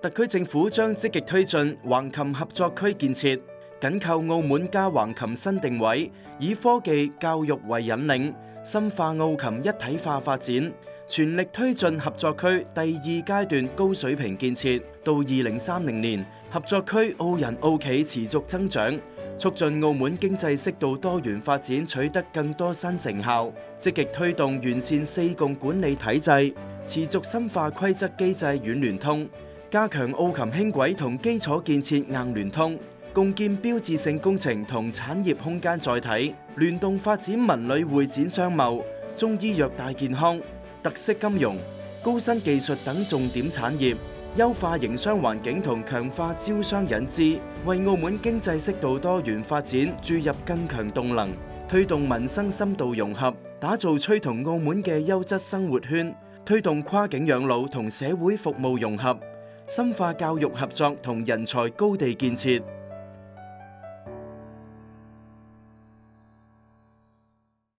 特區政府將積極推進橫琴合作區建設，緊扣澳門加橫琴新定位，以科技教育為引領，深化澳琴一體化發展，全力推進合作區第二階段高水平建設。到2030年，合作區澳人澳企持續增長，促進澳門經濟適度多元發展取得更多新成效。積極推動完善四共管理體制，持續深化規則機制軟聯通，加強澳琴輕軌同基礎建設硬聯通，共建標誌性工程同產業空間載體，聯動發展文旅會展商貿、中醫藥大健康、特色金融、高新技術等重點產業，優化營商環境同強化招商引資，為澳門經濟適度多元發展注入更強動能，推動民生深度融合，打造趨同澳門嘅優質生活圈，推動跨境養老同社會服務融合，深化教育合作同人才高地建設。